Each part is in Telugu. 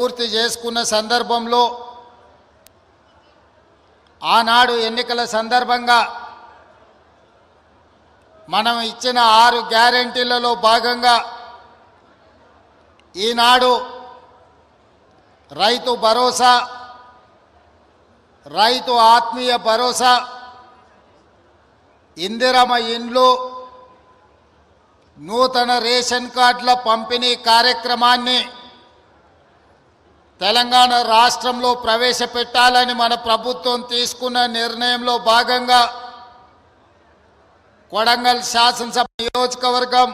పూర్తి చేసుకున్న సందర్భంలో ఆనాడు ఎన్నికల సందర్భంగా మనం ఇచ్చిన 6 గ్యారెంటీలలో భాగంగా ఈనాడు రైతు భరోసా, రైతు ఆత్మీయ భరోసా, ఇందిరమ్మ ఇండ్లు, నూతన రేషన్ కార్డుల పంపిణీ కార్యక్రమాన్ని తెలంగాణ రాష్ట్రంలో ప్రవేశపెట్టాలని మన ప్రభుత్వం తీసుకున్న నిర్ణయంలో భాగంగా కొడంగల్ శాసనసభ నియోజకవర్గం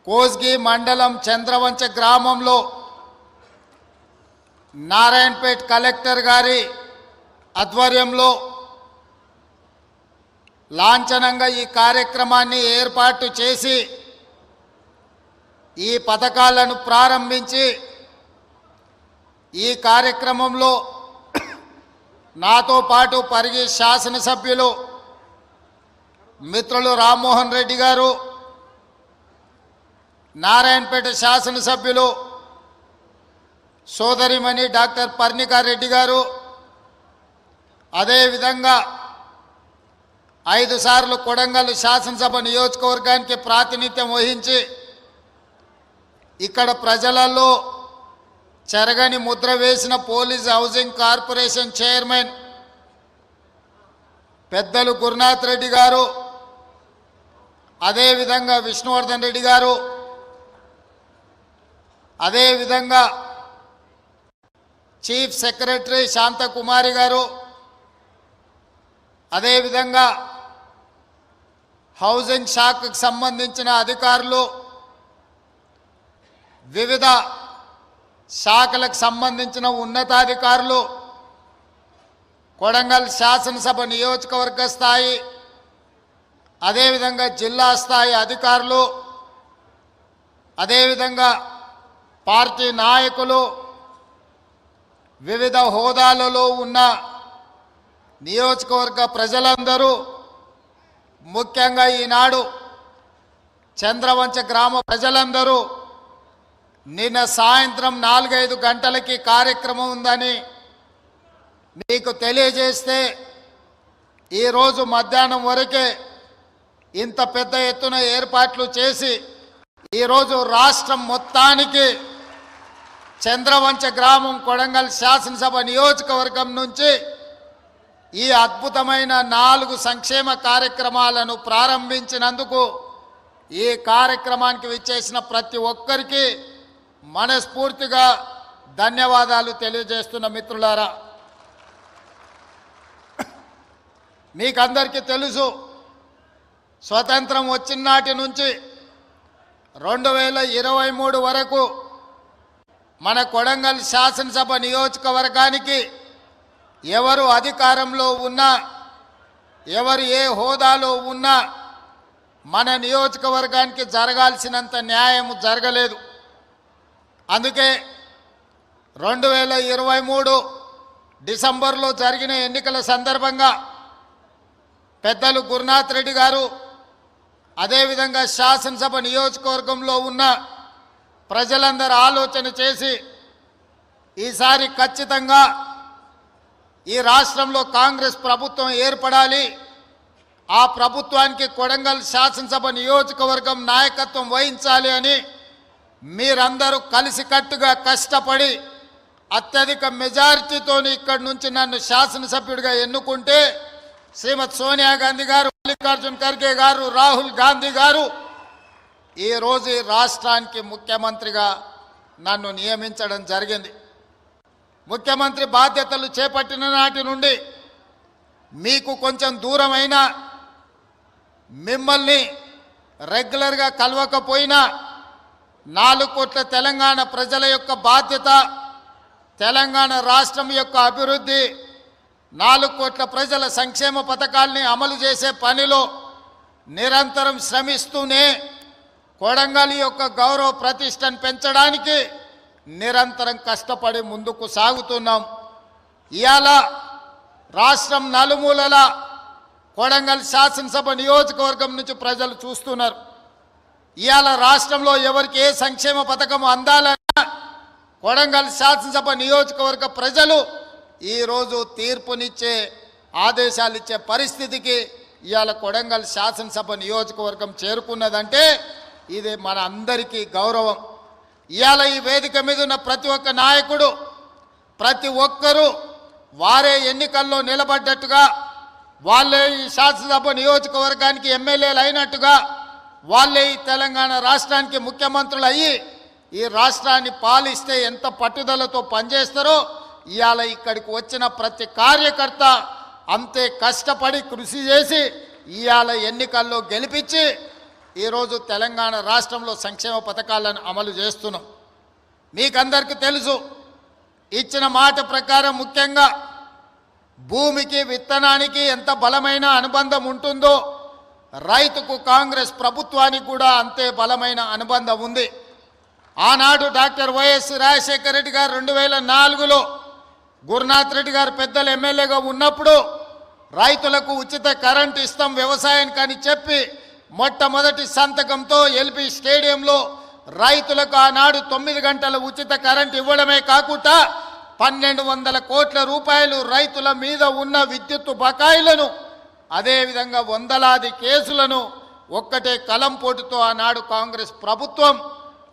కోస్గి మండలం చంద్రవంచ గ్రామంలో నారాయణపేట్ కలెక్టర్ గారి ఆధ్వర్యంలో లాంఛనంగా ఈ కార్యక్రమాన్ని ఏర్పాటు చేసి ఈ పథకాలను ప్రారంభించి ఈ కార్యక్రమంలో నాతో పాటు పరిగి శాసనసభ్యులు మిత్రులు రామ్మోహన్ రెడ్డి గారు, నారాయణపేట శాసనసభ్యులు సోదరిమణి డాక్టర్ పర్ణికా రెడ్డి గారు, అదేవిధంగా 5 సార్లు కొడంగల్ శాసనసభ నియోజకవర్గానికి ప్రాతినిధ్యం వహించి ఇక్కడ ప్రజలలో చెరగని ముద్ర వేసిన పోలీస్ హౌసింగ్ కార్పొరేషన్ చైర్మన్ పెద్దలు గురునాథ్ రెడ్డి గారు, అదేవిధంగా విష్ణువర్ధన్ రెడ్డి గారు, అదేవిధంగా చీఫ్ సెక్రటరీ శాంతకుమారి గారు, అదేవిధంగా హౌసింగ్ శాఖకు సంబంధించిన అధికారులు, వివిధ శాఖలకు సంబంధించిన ఉన్నతాధికారులు, కొడంగల్ శాసనసభ నియోజకవర్గ స్థాయి అదేవిధంగా జిల్లా స్థాయి అధికారులు, అదేవిధంగా పార్టీ నాయకులు, వివిధ హోదాలలో ఉన్న నియోజకవర్గ ప్రజలందరూ, ముఖ్యంగా ఈనాడు చంద్రవంచ గ్రామ ప్రజలందరూ నిన్న సాయంత్రం 4-5 గంటలకి కార్యక్రమం ఉందని మీకు తెలియజేస్తే ఈరోజు మధ్యాహ్నం వరకే ఇంత పెద్ద ఎత్తున ఏర్పాట్లు చేసి ఈరోజు రాష్ట్రం మొత్తానికి చంద్రవంచ గ్రామం కొడంగల్ శాసనసభ నియోజకవర్గం నుంచి ఈ అద్భుతమైన 4 సంక్షేమ కార్యక్రమాలను ప్రారంభించినందుకు ఈ కార్యక్రమానికి విచ్చేసిన ప్రతి ఒక్కరికి మనస్ఫూర్తిగా ధన్యవాదాలు తెలియజేస్తున్న మిత్రులారా, మీకందరికీ తెలుసు స్వతంత్రం వచ్చిన నాటి నుంచి 2023 వరకు మన కొడంగల్ శాసనసభ నియోజకవర్గానికి ఎవరు అధికారంలో ఉన్నా, ఎవరు ఏ హోదాలో ఉన్నా మన నియోజకవర్గానికి జరగాల్సినంత న్యాయం జరగలేదు. అందుకే 2023 డిసెంబర్లో జరిగిన ఎన్నికల సందర్భంగా పెద్దలు గురునాథ్ రెడ్డి గారు, అదేవిధంగా శాసనసభ నియోజకవర్గంలో ఉన్న ప్రజలందరూ ఆలోచన చేసి ఈసారి ఖచ్చితంగా ఈ రాష్ట్రంలో కాంగ్రెస్ ప్రభుత్వం ఏర్పడాలి, ఆ ప్రభుత్వానికి కొడంగల్ శాసనసభ నియోజకవర్గం నాయకత్వం వహించాలి అని మీరందరూ కలిసికట్టుగా కష్టపడి అత్యధిక మెజారిటీతో ఇక్కడి నుంచి నన్ను శాసనసభ్యుడిగా ఎన్నుకుంటే శ్రీమతి సోనియా గాంధీ గారు, మల్లికార్జున్ ఖర్గే గారు, రాహుల్ గాంధీ గారు ఈరోజు ఈ రాష్ట్రానికి ముఖ్యమంత్రిగా నన్ను నియమించడం జరిగింది. ముఖ్యమంత్రి బాధ్యతలు చేపట్టిన నాటి నుండి మీకు కొంచెం దూరమైన, మిమ్మల్ని రెగ్యులర్గా కలవకపోయినా 4 కోట్ల తెలంగాణ ప్రజల యొక్క బాధ్యత, తెలంగాణ రాష్ట్రం యొక్క అభివృద్ధి, 4 కోట్ల ప్రజల సంక్షేమ పథకాల్ని అమలు చేసే పనిలో నిరంతరం శ్రమిస్తూనే కొడంగల్ యొక్క గౌరవ ప్రతిష్టను పెంచడానికి నిరంతరం కష్టపడి ముందుకు సాగుతున్నాం. ఇవాళ రాష్ట్రం నలుమూలల కొడంగల్ శాసనసభ నియోజకవర్గం నుంచి ప్రజలు చూస్తున్నారు. ఇవాళ రాష్ట్రంలో ఎవరికి ఏ సంక్షేమ పథకం అందాలన్నా కొడంగల్ శాసనసభ నియోజకవర్గ ప్రజలు ఈరోజు తీర్పునిచ్చే ఆదేశాలు ఇచ్చే పరిస్థితికి ఇవాళ కొడంగల్ శాసనసభ నియోజకవర్గం చేరుకున్నదంటే ఇది మన అందరికీ గౌరవం. ఇవాళ ఈ వేదిక మీద ఉన్న ప్రతి ఒక్క నాయకుడు, ప్రతి ఒక్కరూ వారే ఎన్నికల్లో నిలబడ్డట్టుగా, వాళ్ళే ఈ శాసనసభ నియోజకవర్గానికి ఎమ్మెల్యేలు అయినట్టుగా, వాళ్ళే ఈ తెలంగాణ రాష్ట్రానికి ముఖ్యమంత్రులు అయ్యి ఈ రాష్ట్రాన్ని పాలిస్తే ఎంత పట్టుదలతో పనిచేస్తారో ఇవాళ ఇక్కడికి వచ్చిన ప్రతి కార్యకర్త అంతే కష్టపడి కృషి చేసి ఇవాళ ఎన్నికల్లో గెలిపించి ఈరోజు తెలంగాణ రాష్ట్రంలో సంక్షేమ పథకాలను అమలు చేస్తున్నాం. మీకందరికీ తెలుసు, ఇచ్చిన మాట ప్రకారం ముఖ్యంగా భూమికి విత్తనానికి ఎంత బలమైన అనుబంధం ఉంటుందో రైతుకు కాంగ్రెస్ ప్రభుత్వానికి కూడా అంతే బలమైన అనుబంధం ఉంది. ఆనాడు డాక్టర్ వైఎస్ రాజశేఖర రెడ్డి గారు 2004లో గురునాథ్ రెడ్డి గారు పెద్దలు ఎమ్మెల్యేగా ఉన్నప్పుడు రైతులకు ఉచిత కరెంటు ఇస్తాం వ్యవసాయానికి అని చెప్పి మొట్టమొదటి సంతకంతో ఎల్బీ స్టేడియంలో రైతులకు ఆనాడు 9 గంటల ఉచిత కరెంటు ఇవ్వడమే కాకుండా 1200 కోట్ల రూపాయలు రైతుల మీద ఉన్న విద్యుత్తు బకాయిలను, అదేవిధంగా వందలాది కేసులను ఒక్కటే కలంపోటుతో ఆనాడు కాంగ్రెస్ ప్రభుత్వం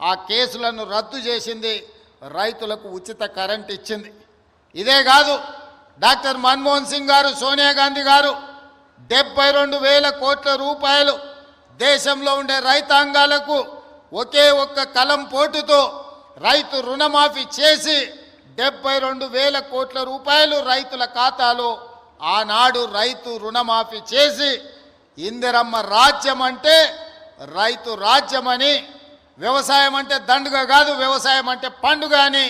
ఆ కేసులను రద్దు చేసింది, రైతులకు ఉచిత కరెంట్ ఇచ్చింది. ఇదే కాదు, డాక్టర్ మన్మోహన్ సింగ్ గారు, సోనియా గాంధీ గారు 72,000 కోట్ల రూపాయలు దేశంలో ఉండే రైతాంగాలకు ఒకే ఒక్క కలం పోటుతో రైతు రుణమాఫీ చేసి 72,000 కోట్ల రూపాయలు రైతుల ఖాతాలో ఆనాడు రైతు రుణమాఫీ చేసి ఇందిరమ్మ రాజ్యం అంటే రైతు రాజ్యమని, వ్యవసాయం అంటే దండుగ కాదు, వ్యవసాయం అంటే పండుగ అని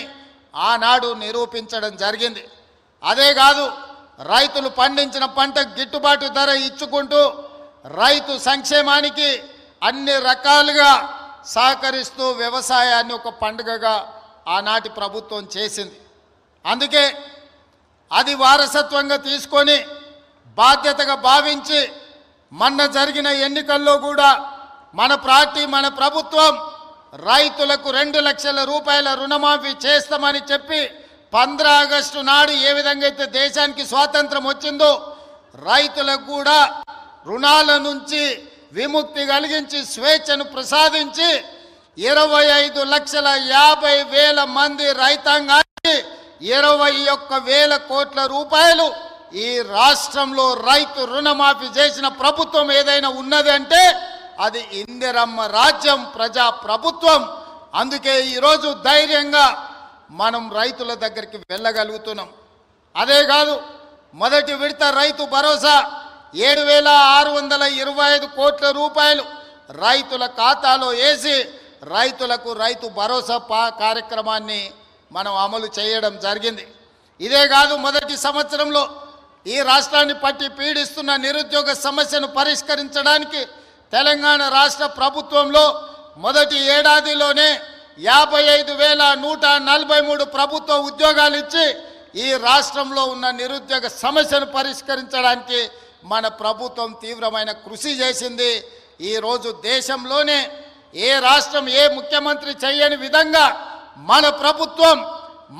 ఆనాడు నిరూపించడం జరిగింది. అదే కాదు, రైతులు పండించిన పంటకు గిట్టుబాటు ధర ఇచ్చుకుంటూ రైతు సంక్షేమానికి అన్ని రకాలుగా సహకరిస్తూ వ్యవసాయాన్ని ఒక పండుగగా ఆనాటి ప్రభుత్వం చేసింది. అందుకే అది వారసత్వంగా తీసుకొని బాధ్యతగా భావించి మొన్న జరిగిన ఎన్నికల్లో కూడా మన పార్టీ, మన ప్రభుత్వం రైతులకు 2 లక్షల రూపాయల రుణమాఫీ చేస్తామని చెప్పి 15 ఆగస్టు నాడు ఏ విధంగా అయితే దేశానికి స్వాతంత్రం వచ్చిందో రైతులకు కూడా రుణాల నుంచి విముక్తి కలిగించి స్వేచ్ఛను ప్రసాదించి 25,50,000 మంది రైతాంగానికి 21,000 కోట్ల రూపాయలు ఈ రాష్ట్రంలో రైతు రుణమాఫీ చేసిన ప్రభుత్వం ఏదైనా ఉన్నది అంటే అది ఇందిరమ్మ రాజ్యం, ప్రజా ప్రభుత్వం. అందుకే ఈరోజు ధైర్యంగా మనం రైతుల దగ్గరికి వెళ్ళగలుగుతున్నాం. అదే కాదు, మొదటి విడత రైతు భరోసా 7,625 కోట్ల రూపాయలు రైతుల ఖాతాలో వేసి రైతులకు రైతు భరోసా కార్యక్రమాన్ని మనం అమలు చేయడం జరిగింది. ఇదే కాదు, మొదటి సంవత్సరంలో ఈ రాష్ట్రాన్ని పట్టి పీడిస్తున్న నిరుద్యోగ సమస్యను పరిష్కరించడానికి తెలంగాణ రాష్ట్ర ప్రభుత్వంలో మొదటి ఏడాదిలోనే 55,143 ప్రభుత్వ ఉద్యోగాలు ఇచ్చి ఈ రాష్ట్రంలో ఉన్న నిరుద్యోగ సమస్యను పరిష్కరించడానికి మన ప్రభుత్వం తీవ్రమైన కృషి చేసింది. ఈరోజు దేశంలోనే ఏ రాష్ట్రం, ఏ ముఖ్యమంత్రి చేయని విధంగా మన ప్రభుత్వం,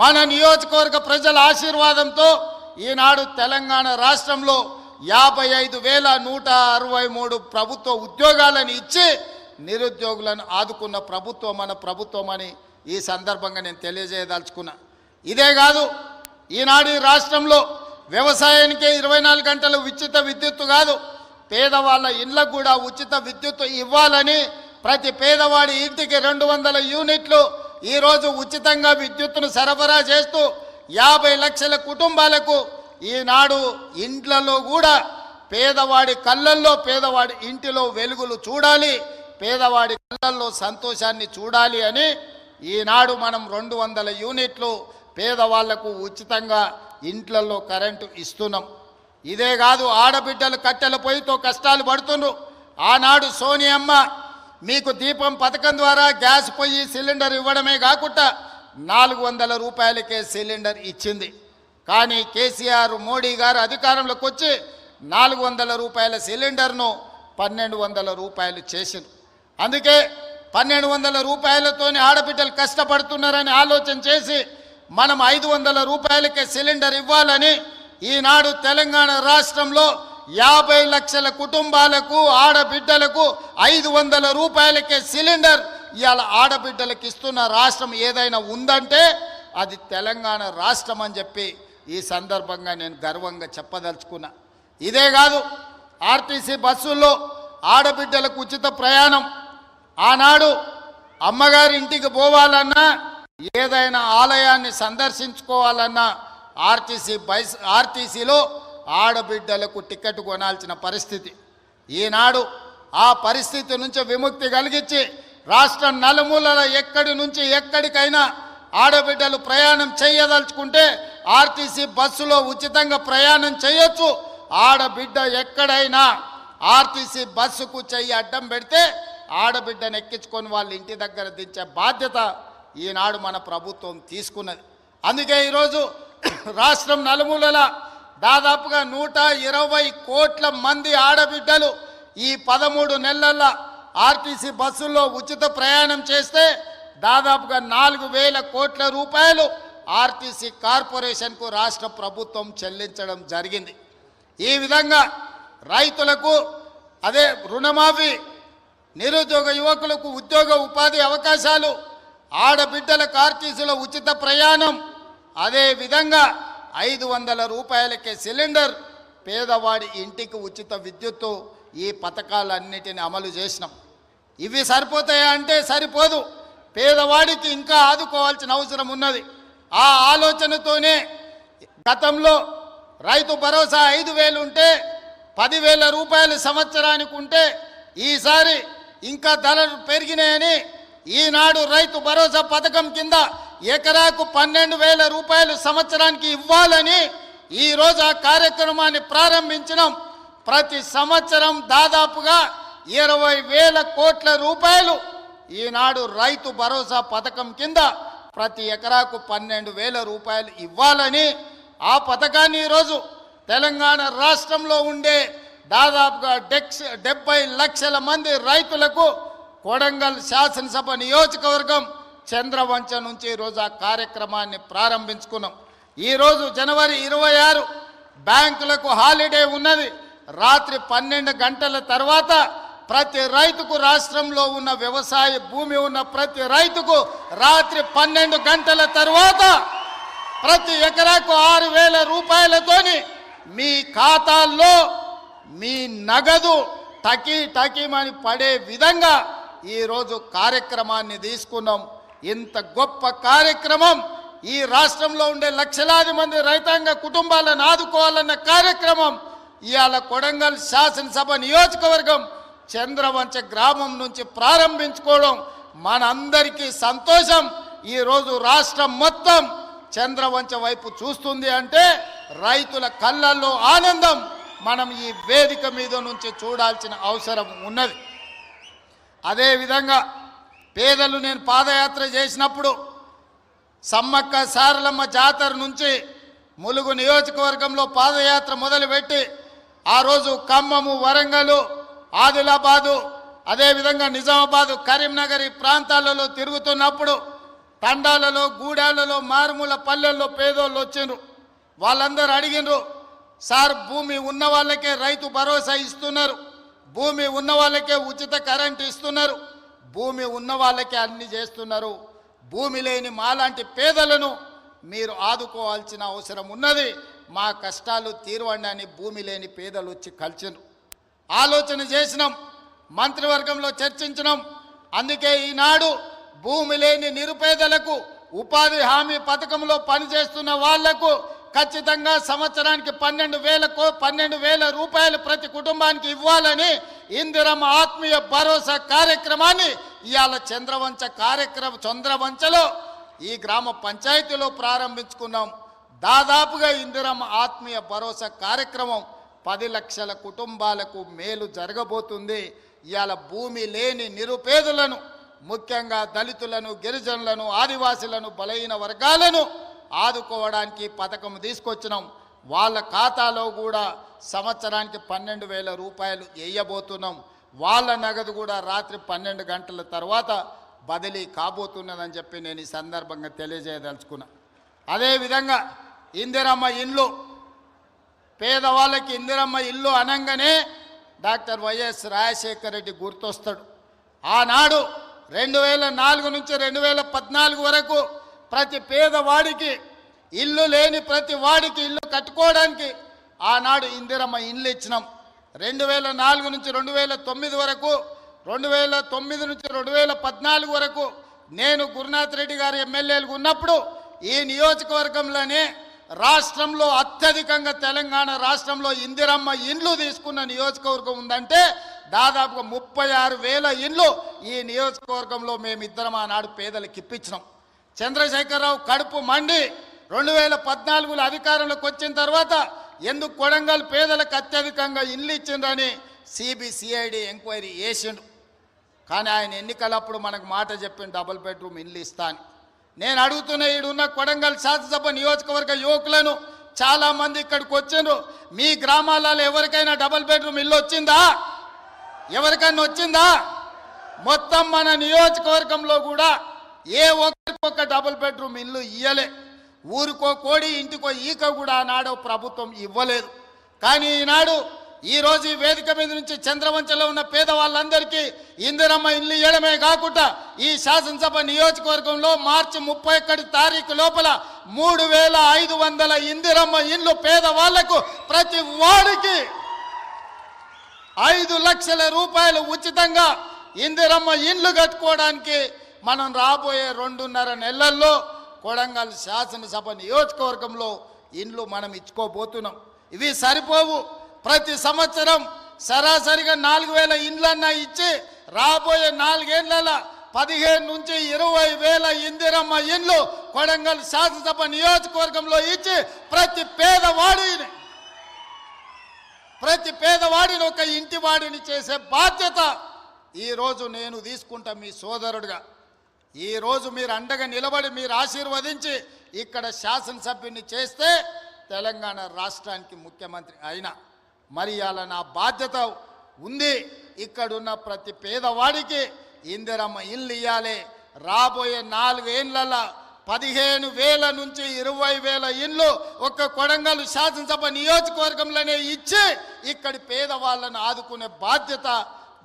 మన నియోజకవర్గ ప్రజల ఆశీర్వాదంతో ఈనాడు తెలంగాణ రాష్ట్రంలో 55,163 ప్రభుత్వ ఉద్యోగాలను ఇచ్చి నిరుద్యోగులను ఆదుకున్న ప్రభుత్వం మన ప్రభుత్వం అని ఈ సందర్భంగా నేను తెలియజేయదలుచుకున్నా. ఇదే కాదు, ఈనాడు ఈ రాష్ట్రంలో వ్యవసాయానికే 24 గంటలు ఉచిత విద్యుత్తు కాదు, పేదవాళ్ళ ఇళ్లకు కూడా ఉచిత విద్యుత్తు ఇవ్వాలని ప్రతి పేదవాడి ఇంటికి 200 యూనిట్లు ఈరోజు ఉచితంగా విద్యుత్తును సరఫరా చేస్తూ 50 లక్షల కుటుంబాలకు ఈనాడు ఇండ్లలో కూడా పేదవాడి కళ్ళల్లో, పేదవాడి ఇంటిలో వెలుగులు చూడాలి, పేదవాడి కళ్ళల్లో సంతోషాన్ని చూడాలి అని ఈనాడు మనం 200 యూనిట్లు పేదవాళ్లకు ఉచితంగా ఇంట్లలో కరెంటు ఇస్తున్నాం. ఇదే కాదు, ఆడబిడ్డలు కట్టెల పొయ్యితో కష్టాలు పడుతున్నారు. ఆనాడు సోనియమ్మ మీకు దీపం పథకం ద్వారా గ్యాస్ పొయ్యి సిలిండర్ ఇవ్వడమే కాకుండా 400 రూపాయలకే సిలిండర్ ఇచ్చింది. కానీ కేసీఆర్, మోడీ గారు అధికారంలోకి వచ్చి 400 రూపాయల సిలిండర్ను 1,200 రూపాయలు చేసింది. అందుకే 1200 రూపాయలతోనే ఆడబిడ్డలు కష్టపడుతున్నారని ఆలోచన చేసి మనం 500 రూపాయలకే సిలిండర్ ఇవ్వాలని ఈనాడు తెలంగాణ రాష్ట్రంలో 50 లక్షల కుటుంబాలకు ఆడబిడ్డలకు 500 రూపాయలకే సిలిండర్ ఇవాళ ఆడబిడ్డలకు ఇస్తున్న రాష్ట్రం ఏదైనా ఉందంటే అది తెలంగాణ రాష్ట్రం అని చెప్పి ఈ సందర్భంగా నేను గర్వంగా చెప్పదలుచుకున్నా. ఇదే కాదు, ఆర్టీసీ బస్సుల్లో ఆడబిడ్డలకు ఉచిత ప్రయాణం. ఆనాడు అమ్మగారి ఇంటికి పోవాలన్నా ఏదైనా ఆలయాన్ని సందర్శించుకోవాలన్నా ఆర్టీసీలో ఆడబిడ్డలకు టికెట్ కొనాల్సిన పరిస్థితి. ఈనాడు ఆ పరిస్థితి నుంచి విముక్తి కలిగించి రాష్ట్రం నలుమూలల ఎక్కడి నుంచి ఎక్కడికైనా ఆడబిడ్డలు ప్రయాణం చేయదలుచుకుంటే ఆర్టీసీ బస్సులో ఉచితంగా ప్రయాణం చేయొచ్చు. ఆడబిడ్డ ఎక్కడైనా ఆర్టీసీ బస్సుకు చెయ్యి అడ్డం పెడితే ఆడబిడ్డను ఎక్కించుకొని వాళ్ళ ఇంటి దగ్గర దించే బాధ్యత ఈనాడు మన ప్రభుత్వం తీసుకున్నది. అందుకే ఈరోజు రాష్ట్రం నలుమూలల దాదాపుగా 120 కోట్ల మంది ఆడబిడ్డలు ఈ 13 నెలల ఆర్టీసీ బస్సుల్లో ఉచిత ప్రయాణం చేస్తే దాదాపుగా 4000 కోట్ల రూపాయలు ఆర్టీసీ కార్పొరేషన్కు రాష్ట్ర ప్రభుత్వం చెల్లించడం జరిగింది. ఈ విధంగా రైతులకు అదే రుణమాఫీ, నిరుద్యోగ యువకులకు ఉద్యోగ ఉపాధి అవకాశాలు, ఆడబిడ్డలకు ఆర్టీసీలో ఉచిత ప్రయాణం, అదే విధంగా 500 రూపాయలకే సిలిండర్, పేదవాడి ఇంటికి ఉచిత విద్యుత్తు, ఈ పథకాలన్నిటిని అమలు చేసినాం. ఇవి సరిపోతాయా అంటే సరిపోదు. పేదవాడికి ఇంకా ఆదుకోవాల్సిన అవసరం ఉన్నది. ఆ ఆలోచనతోనే గతంలో రైతు భరోసా 5,000 ఉంటే 10,000 రూపాయలు సంవత్సరానికి ఉంటే ఈసారి ఇంకా ధరలు పెరిగినాయని ఈనాడు రైతు భరోసా పథకం కింద ఎకరాకు 12,000 రూపాయలు సంవత్సరానికి ఇవ్వాలని ఈరోజు ఆ కార్యక్రమాన్ని ప్రారంభించినాం. ప్రతి సంవత్సరం దాదాపుగా 20,000 కోట్ల రూపాయలు ఈనాడు రైతు భరోసా పథకం కింద ప్రతి ఎకరాకు 12,000 రూపాయలు ఇవ్వాలని ఆ పథకాన్ని ఈరోజు తెలంగాణ రాష్ట్రంలో ఉండే దాదాపుగా 70 లక్షల మంది రైతులకు కొడంగల్ శాసనసభ నియోజకవర్గం చంద్రవంచ నుంచి ఈరోజు ఆ కార్యక్రమాన్ని ప్రారంభించుకున్నాం. ఈరోజు జనవరి 26 బ్యాంకులకు హాలిడే ఉన్నది. రాత్రి 12 గంటల తర్వాత ప్రతి రైతుకు, రాష్ట్రంలో ఉన్న వ్యవసాయ భూమి ఉన్న ప్రతి రైతుకు రాత్రి 12 గంటల తర్వాత ప్రతి ఎకరాకు 6,000 రూపాయలతోని మీ ఖాతాల్లో మీ నగదు టకీమని పడే విధంగా ఈరోజు కార్యక్రమాన్ని తీసుకున్నాం. ఇంత గొప్ప కార్యక్రమం, ఈ రాష్ట్రంలో ఉండే లక్షలాది మంది రైతాంగ కుటుంబాలను ఆదుకోవాలన్న కార్యక్రమం ఇవాళ కొడంగల్ శాసనసభ నియోజకవర్గం చంద్రవంచ గ్రామం నుంచి ప్రారంభించుకోవడం మనందరికీ సంతోషం. ఈరోజు రాష్ట్రం మొత్తం చంద్రవంచ వైపు చూస్తుంది అంటే రైతుల కళ్ళల్లో ఆనందం మనం ఈ వేదిక మీద నుంచి చూడాల్సిన అవసరం ఉన్నది. అదేవిధంగా పేదలు, నేను పాదయాత్ర చేసినప్పుడు సమ్మక్క సారలమ్మ జాతర నుంచి ములుగు నియోజకవర్గంలో పాదయాత్ర మొదలుపెట్టి ఆ రోజు ఖమ్మము, వరంగల్, ఆదిలాబాదు, అదేవిధంగా నిజామాబాదు, కరీంనగర్ ఈ ప్రాంతాలలో తిరుగుతున్నప్పుడు తండాలలో, గూడాలలో, మారుమూల పల్లెల్లో పేదోళ్ళు వచ్చిండ్రు. వాళ్ళందరూ అడిగినరు, సార్ భూమి ఉన్న వాళ్ళకే రైతు భరోసా ఇస్తున్నారు, భూమి ఉన్న వాళ్ళకే ఉచిత కరెంటు ఇస్తున్నారు, భూమి ఉన్న వాళ్ళకే అన్ని చేస్తున్నారు, భూమి లేని మాలాంటి పేదలను మీరు ఆదుకోవాల్సిన అవసరం ఉన్నది, మా కష్టాలు తీరవండి అని భూమి లేని పేదలు వచ్చి కలిసినారు. ఆలోచన చేసినాం, మంత్రివర్గంలో చర్చించినాం. అందుకే ఈనాడు భూమి లేని నిరుపేదలకు ఉపాధి హామీ పథకంలో పనిచేస్తున్న వాళ్లకు ఖచ్చితంగా సంవత్సరానికి 12,000 రూపాయలు ప్రతి కుటుంబానికి ఇవ్వాలని ఇందిరమ్మ ఆత్మీయ భరోసా కార్యక్రమాన్ని ఇవాళ చంద్రవంచలో ఈ గ్రామ పంచాయతీలో ప్రారంభించుకున్నాం. దాదాపుగా ఇందిరమ్మ ఆత్మీయ భరోసా కార్యక్రమం 10 లక్షల కుటుంబాలకు మేలు జరగబోతుంది. ఇవాళ భూమి లేని నిరుపేదలను, ముఖ్యంగా దళితులను, గిరిజనులను, ఆదివాసులను, బలహీన వర్గాలను ఆదుకోవడానికి పథకం తీసుకొచ్చినాం. వాళ్ళ ఖాతాలో కూడా సంవత్సరానికి 12,000 రూపాయలు వేయబోతున్నాం. వాళ్ళ నగదు కూడా రాత్రి 12 గంటల తర్వాత బదిలీ కాబోతున్నదని చెప్పి నేను ఈ సందర్భంగా తెలియజేయదలుచుకున్నా. అదేవిధంగా ఇందిరమ్మ ఇల్లు, పేదవాళ్ళకి ఇందిరమ్మ ఇల్లు అనగానే డాక్టర్ వైఎస్ రాజశేఖర రెడ్డి గుర్తొస్తాడు. ఆనాడు 2004 నుంచి 2014 వరకు ప్రతి పేదవాడికి ఇల్లు లేని ప్రతి వాడికి ఇల్లు కట్టుకోవడానికి ఆనాడు ఇందిరమ్మ ఇల్లు ఇచ్చినాం. 2004 నుంచి 2009 వరకు, 2009 నుంచి 2014 వరకు నేను గురునాథ్ రెడ్డి గారు ఎమ్మెల్యేలుగా ఉన్నప్పుడు ఈ నియోజకవర్గంలోనే రాష్ట్రంలో అత్యధికంగా తెలంగాణ రాష్ట్రంలో ఇందిరమ్మ ఇండ్లు తీసుకున్న నియోజకవర్గం ఉందంటే దాదాపుగా 36,000 ఇండ్లు ఈ నియోజకవర్గంలో మేమిద్దరం ఆనాడు పేదలకు ఇప్పించినాం. చంద్రశేఖరరావు కడుపు మండి 2014లో అధికారంలోకి వచ్చిన తర్వాత ఎందుకు కొడంగల్ పేదలకు అత్యధికంగా ఇండ్లు ఇచ్చిండ్రని సిబిసిఐడి ఎంక్వైరీ చేసిండు. కానీ ఆయన ఎన్నికలప్పుడు మనకు మాట చెప్పిన డబుల్ బెడ్రూమ్ ఇండ్లు ఇస్తా అని. నేను అడుగుతున్న ఈడున్న కొడంగల్ శాసనసభ నియోజకవర్గ యువకులను చాలామంది ఇక్కడికి వచ్చిండ్రు. మీ గ్రామాలలో ఎవరికైనా డబుల్ బెడ్రూమ్ ఇల్లు వచ్చిందా? ఎవరికైనా వచ్చిందా? మొత్తం మన నియోజకవర్గంలో కూడా ఏ ఒక్కరికొక డబుల్ బెడ్రూమ్ ఇల్లు ఇయ్యలే. ఊరికో కోడి ఇంటికో ఈక కూడా ఆనాడు ప్రభుత్వం ఇవ్వలేదు. కానీ ఈనాడు ఈరోజు ఈ వేదిక మీద నుంచి చంద్రవంచలో ఉన్న పేదవాళ్ళందరికీ ఇందిరమ్మ ఇల్లు ఇవ్వడమే కాకుండా ఈ శాసనసభ నియోజకవర్గంలో మార్చి 31 తారీఖు లోపల 3,500 ఇందిరమ్మ ఇల్లు పేదవాళ్లకు ప్రతి వాడికి 5 లక్షల రూపాయలు ఉచితంగా ఇందిరమ్మ ఇల్లు కట్టుకోవడానికి మనం రాబోయే 2.5 నెలల్లో కొడంగల్ శాసనసభ నియోజకవర్గంలో ఇండ్లు మనం ఇచ్చుకోబోతున్నాం. ఇవి సరిపోవు. ప్రతి సంవత్సరం సరాసరిగా 4,000 ఇండ్లన్నా ఇచ్చి రాబోయే 4 ఏళ్ల 15 నుంచి 20,000 ఇందిరమ్మ ఇండ్లు కొడంగల్ శాసనసభ నియోజకవర్గంలో ఇచ్చి ప్రతి పేదవాడిని ఒక ఇంటి వాడిని చేసే బాధ్యత ఈరోజు నేను తీసుకుంటా మీ సోదరుడిగా. ఈరోజు మీరు అండగా నిలబడి మీరు ఆశీర్వదించి ఇక్కడ శాసనసభ్యుని చేస్తే తెలంగాణ రాష్ట్రానికి ముఖ్యమంత్రి అయినా మరి అలా నా బాధ్యత ఉంది. ఇక్కడున్న ప్రతి పేదవాడికి ఇందిరమ్మ ఇల్లు ఇవ్వాలి. రాబోయే 4 ఏళ్లలో 15,000 నుంచి 20,000 ఇండ్లు ఒక్క కొడంగల్ శాసనసభ నియోజకవర్గంలోనే ఇచ్చి ఇక్కడి పేదవాళ్ళను ఆదుకునే బాధ్యత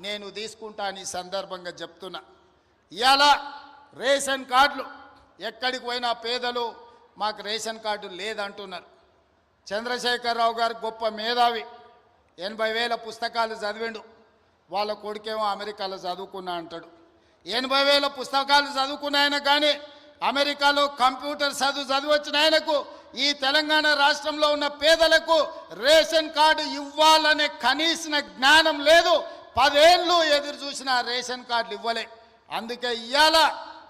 నేను తీసుకుంటాను ఈ సందర్భంగా చెప్తున్నా. ఇవాళ రేషన్ కార్డులు ఎక్కడికి పోయినా పేదలు మాకు రేషన్ కార్డు లేదంటున్నారు. చంద్రశేఖరరావు గారు గొప్ప మేధావి, 80,000 పుస్తకాలు చదివిండు. వాళ్ళ కొడుకేమో అమెరికాలో చదువుకున్నా అంటాడు. 80,000 పుస్తకాలు చదువుకున్న ఆయన కానీ అమెరికాలో కంప్యూటర్ చదివొచ్చిన ఆయనకు ఈ తెలంగాణ రాష్ట్రంలో ఉన్న పేదలకు రేషన్ కార్డు ఇవ్వాలనే కనీస జ్ఞానం లేదు. 10 ఏళ్ళు ఎదురు చూసిన రేషన్ కార్డులు ఇవ్వలే. అందుకే ఇవాళ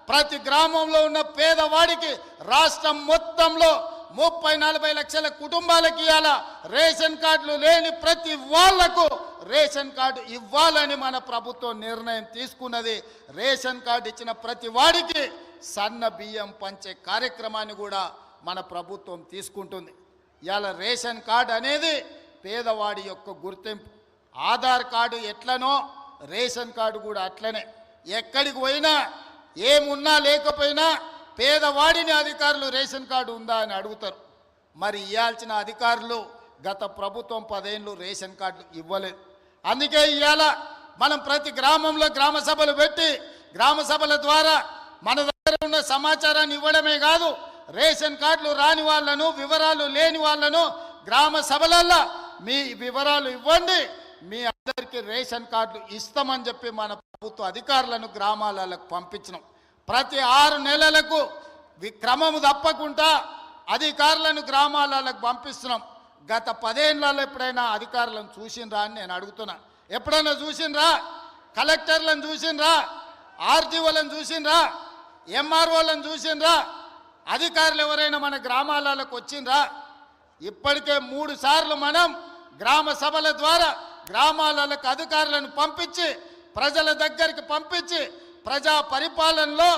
ప్రతి గ్రామంలో ఉన్న పేదవాడికి రాష్ట్రం మొత్తంలో 30-40 లక్షల కుటుంబాలకి ఇవాళ రేషన్ కార్డులు లేని ప్రతి వాళ్లకు రేషన్ కార్డు ఇవ్వాలని మన ప్రభుత్వం నిర్ణయం తీసుకున్నది. రేషన్ కార్డు ఇచ్చిన ప్రతి వాడికి సన్న బియ్యం పంచే కార్యక్రమాన్ని కూడా మన ప్రభుత్వం తీసుకుంటుంది. ఇవాళ రేషన్ కార్డు అనేది పేదవాడి యొక్క గుర్తింపు. ఆధార్ కార్డు ఎట్లనో రేషన్ కార్డు కూడా అట్లనే. ఎక్కడికి పోయినా ఏమున్నా లేకపోయినా పేదవాడిని అధికారులు రేషన్ కార్డు ఉందా అని అడుగుతారు. మరి ఇవ్వాల్సిన అధికారులు గత ప్రభుత్వం 10 ఏళ్ళు రేషన్ కార్డులు ఇవ్వలేదు. అందుకే ఇవాళ మనం ప్రతి గ్రామంలో గ్రామ సభలు పెట్టి గ్రామ సభల ద్వారా మన దగ్గర ఉన్న సమాచారాన్ని ఇవ్వడమే కాదు, రేషన్ కార్డులు రాని వాళ్ళను వివరాలు లేని వాళ్ళను గ్రామ సభలల్లో మీ వివరాలు ఇవ్వండి, మీ అందరికీ రేషన్ కార్డులు ఇస్తామని చెప్పి మన ప్రభుత్వ అధికారులను గ్రామాలకు పంపించినాం. ప్రతి 6 నెలలకు క్రమము తప్పకుండా అధికారులను గ్రామాలకు పంపిస్తున్నాం. గత 10 ఏళ్లలో ఎప్పుడైనా అధికారులను చూసినరా అని నేను అడుగుతున్నా. ఎప్పుడైనా చూసినరా? కలెక్టర్లను చూసినరా? ఆర్జీఓలను చూసినరా? ఎంఆర్ఓలను చూసినరా? అధికారులు ఎవరైనా మన గ్రామాలకు వచ్చినరా? ఇప్పటికే 3 సార్లు మనం గ్రామ సభల ద్వారా గ్రామాలకు అధికారులను పంపించి ప్రజల దగ్గరికి పంపించి ప్రజా పరిపాలనలో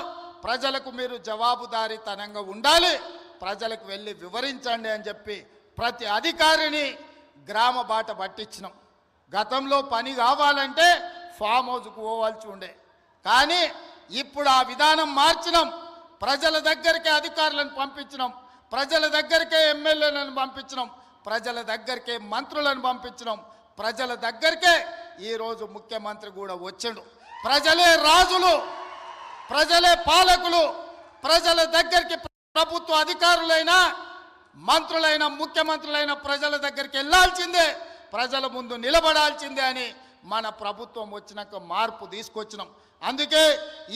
ప్రజలకు మీరు జవాబుదారీతనంగా ఉండాలి, ప్రజలకు వెళ్ళి వివరించండి అని చెప్పి ప్రతి అధికారిని గ్రామ బాట పట్టించినాం. గతంలో పని కావాలంటే ఫామ్ హౌస్కు పోవాల్సి ఉండే. కానీ ఇప్పుడు ఆ విధానం మార్చినాం. ప్రజల దగ్గరికే అధికారులను పంపించినాం, ప్రజల దగ్గరికే ఎమ్మెల్యేలను పంపించినాం, ప్రజల దగ్గరికే మంత్రులను పంపించినాం, ప్రజల దగ్గరికే ఈరోజు ముఖ్యమంత్రి కూడా వచ్చిండు. ప్రజలే రాజులు, ప్రజలే పాలకులు. ప్రజల దగ్గరికి ప్రభుత్వ అధికారులైనా మంత్రులైన ముఖ్యమంత్రులైన ప్రజల దగ్గరికి వెళ్ళాల్సిందే, ప్రజల ముందు నిలబడాల్సిందే అని మన ప్రభుత్వం వచ్చినాక మార్పు తీసుకొచ్చినాం. అందుకే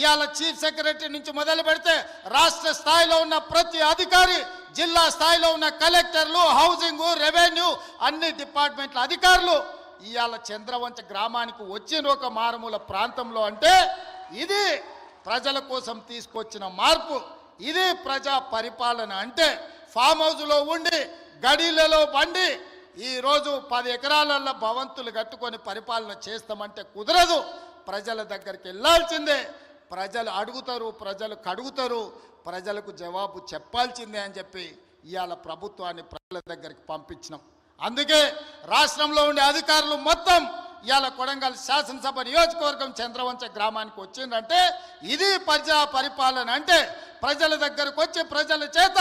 ఇవాళ చీఫ్ సెక్రటరీ నుంచి మొదలు పెడితే రాష్ట్ర స్థాయిలో ఉన్న ప్రతి అధికారి, జిల్లా స్థాయిలో ఉన్న కలెక్టర్లు, హౌసింగ్, రెవెన్యూ అన్ని డిపార్ట్మెంట్ల అధికారులు ఇవాళ చంద్రవంచ గ్రామానికి వచ్చిన ఒక మారుమూల ప్రాంతంలో అంటే ఇది ప్రజల కోసం తీసుకొచ్చిన మార్పు. ఇది ప్రజా పరిపాలన అంటే. ఫామ్ హౌస్లో ఉండి గడిలలో బండి ఈరోజు 10 ఎకరాలలో భవంతులు కట్టుకొని పరిపాలన చేస్తామంటే కుదరదు. ప్రజల దగ్గరికి వెళ్ళాల్సిందే. ప్రజలు అడుగుతారు, ప్రజలు కడుగుతారు, ప్రజలకు జవాబు చెప్పాల్సిందే అని చెప్పి ఇవాళ ప్రభుత్వాన్ని ప్రజల దగ్గరికి పంపించినాం. అందుకే రాష్ట్రంలో ఉండే అధికారులు మొత్తం ఇవాళ కొడంగల్ శాసనసభ నియోజకవర్గం చంద్రవంచ గ్రామానికి వచ్చిందంటే ఇది ప్రజా పరిపాలన అంటే. ప్రజల దగ్గరకు వచ్చి ప్రజల చేత